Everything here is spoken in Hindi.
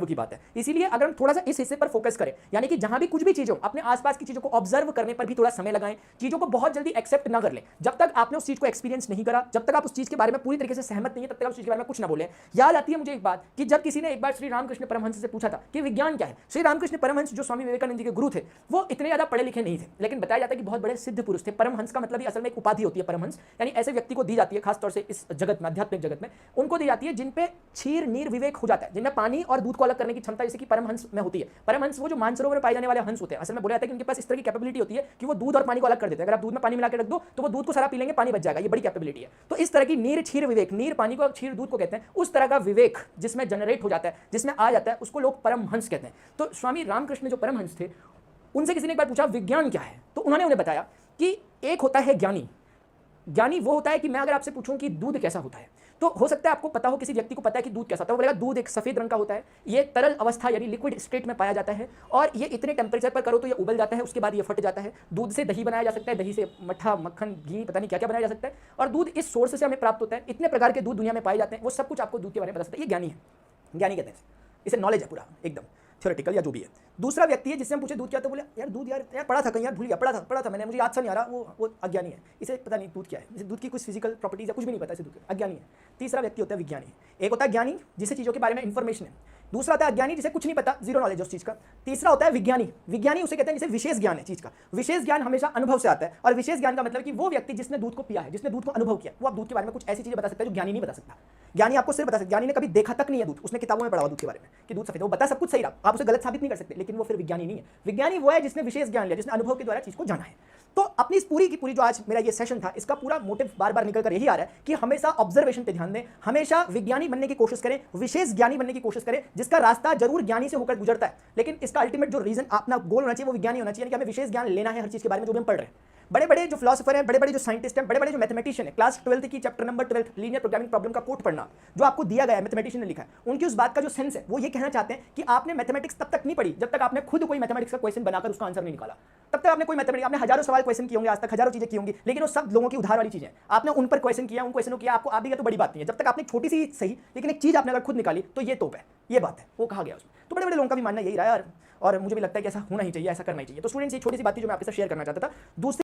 की बात है। इसीलिए अगर हम थोड़ा सा इस हिस्से पर फोकस करें, यानी कि जहां भी कुछ भी चीज हो, अपने आसपास की चीजों को ऑब्जर्व करने पर भी थोड़ा समय लगाएं, चीजों को बहुत जल्दी एक्सेप्ट ना कर लें। जब तक आपने उस चीज को एक्सपीरियंस नहीं करा, जब तक आप उस चीज के बारे में पूरी तरीके से सहमत नहीं है, तब तक आप उस चीज के बारे में कुछ ना बोले। याद आती है मुझे एक बात कि जब किसी ने एक बार श्री रामकृष्ण परमहंस से पूछा था कि विज्ञान क्या है। श्री रामकृष्ण परमहंस जो स्वामी विवेकानंद जी के गुरु थे, वो इतने ज्यादा पढ़े लिखे नहीं थे, लेकिन बताया जाता है कि बहुत बड़े सिद्ध पुरुष थे। परमहंस का मतलब असल में एक उपाधि होती है। परमहंस यानी ऐसे व्यक्ति को दी जाती है, खासतौर से इस जगत में, आध्यात्मिक जगत में उनको दी जाती है जिन पे क्षीर नीर विवेक हो जाता है, जिनमें पानी और दूध को अलग करने की क्षमता जैसे कि परमहंस में होती है। परमहंस वो जो मानसरोवर में पाए जाने वाले हंस होते हैं, असल में बोला जाता है कि उनके पास इस तरह की कैपेबिलिटी होती है कि वो दूध और पानी को अलग कर देते हैं। अगर आप दूध में पानी मिला के रख दो तो वो दूध को सारा पी लेंगे, पानी बच जाएगा। ये बड़ी कैपेबिलिटी है। तो इस तरह की नीर क्षीर विवेक, नीर पानी को, क्षीर दूध को कहते हैं, उस तरह का विवेक जिसमें जनरेट हो जाता है, जिसमें आ जाता है, उसको लोग परमहंस कहते हैं। तो स्वामी रामकृष्ण जो परमहंस थे, उनसे किसी ने एक बार पूछा विज्ञान क्या है, तो उन्होंने उन्हें बताया कि एक होता है ज्ञानी। ज्ञानी वो होता है कि मैं अगर आपसे पूछूं कि दूध कैसा होता है, तो हो सकता है आपको पता हो, किसी व्यक्ति को पता है कि दूध कैसा होता है, वो बोलेगा दूध एक सफेद रंग का होता है, ये तरल अवस्था यानी लिक्विड स्टेट में पाया जाता है, और ये इतने टेम्परेचर पर करो तो ये उबल जाता है, उसके बाद ये फट जाता है। दूध से दही बनाया जा सकता है, दही से मट्ठा, मक्खन, घी, पता नहीं क्या क्या बनाया जा सकता है, और दूध इस सोर्स से हमें प्राप्त होता है। इतने प्रकार के दूध दुनिया में पाए जाते हैं, वो सब कुछ आपको दूध के बारे में बता सकता है। ये ज्ञानी है, ज्ञानी कहते हैं इसे, नॉलेज है पूरा एकदम थ्योरेटिकल या जो भी है। दूसरा व्यक्ति है जिससे हम पूछे दूध क्या, तो बोले यार दूध यार पढ़ा था कहीं, यार भूल गया, पढ़ा था मैंने, मुझे याद सा नहीं आ रहा, वो अज्ञानी है, इसे पता नहीं दूध क्या है, इसे दूध की कुछ फिजिकल प्रॉपर्टीज या कुछ भी नहीं पता, इसे दूध अज्ञानी है। तीसरा व्यक्ति होता है विज्ञानी। एक होता है ज्ञानी जिसे चीज़ों के बारे में इंफॉर्मेशन है, दूसरा होता है अज्ञानी जिसे कुछ नहीं पता, जीरो नॉलेज उस चीज़ का, तीसरा होता है विज्ञानी। विज्ञानी उसे कहते हैं जिसे विशेष ज्ञान है चीज़ का। विशेष ज्ञान हमेशा अनुभव से आता है, और विशेष ज्ञान का मतलब कि वो व्यक्ति जिसने दूध को पिया है, जिसने दूध को अनुभव किया, वो आप दूध के बारे में कुछ ऐसी चीज़ें बता सकता है जो ज्ञानी नहीं बता सकता। ज्ञानी आपको सिर्फ बता सकता, ज्ञानी ने कभी देखा तक नहीं है दूध, उसने किताबों में पढ़ा दूध के बारे में कि दूध सफेद, वो बता सब कुछ सही रहा, आप उसे गलत साबित नहीं कर सकते, लेकिन वो फिर विज्ञानी नहीं है। विज्ञानी वो है जिसने विशेष ज्ञान लिया, जिसने अनुभव के द्वारा चीज को जाना है। तो अपनी इस पूरी की पूरी जो आज मेरा ये सेशन था, इसका पूरा मोटिव बार बार निकल कर यही आ रहा है कि हमेशा ऑब्जर्वेशन पे ध्यान दें, हमेशा विज्ञानी बनने की कोशिश करें, विशेष ज्ञानी बनने की कोशिश करें, जिसका रास्ता जरूर ज्ञानी से होकर गुजरता है, लेकिन इसका अल्टीमेट जो रीजन, अपना गोल होना चाहिए, वो विज्ञानी होना चाहिए कि हमें विशेष ज्ञान लेना है हर चीज के बारे में जो भी हम पढ़ रहे हैं। बड़े बड़े जो फिलोसोफर हैं, बड़े बड़े जो साइंटिस्ट हैं, बड़े बड़े जो मैथमेटिशियन है, क्लास 12th की chapter number 12 linear programming problem का कोट पढ़ना जो आपको दिया गया है, मैथमेटिशियन ने लिखा है, उनकी उस बात का जो सेंस है वो ये कहना चाहते हैं कि आपने मैथमेटिक्स तब तक नहीं पढ़ी जब तक आपने खुद कोई मैथमेटिक्स का क्वेश्चन बनाकर उसका आंसर नहीं निकाला। तब तक आपने कोई मैथमेटिक्स, आपने हजारों सवाल क्वेश्चन किए होंगे आज तक, हजारों चीजें की होंगी, लेकिन वो सब लोगों की उधार वाली चीजें, आपने उन पर क्वेश्चन किया, उन क्वेश्चनों किया, आपको आ भी गया तो बड़ी बात नहीं है। जब तक आपने छोटी सी सही लेकिन एक चीज आपने अगर खुद निकाली तो ये तोप है, ये बात है, वो कहा गया उसमें। तो बड़े बड़े लोगों का भी मानना यही रहा है, और मुझे भी लगता है कि ऐसा होना ही चाहिए, ऐसा करना ही चाहिए। तो स्टूडेंट्स, ये छोटी सी बात थी जो मैं आपके साथ शेयर करना चाहता था। दूसरी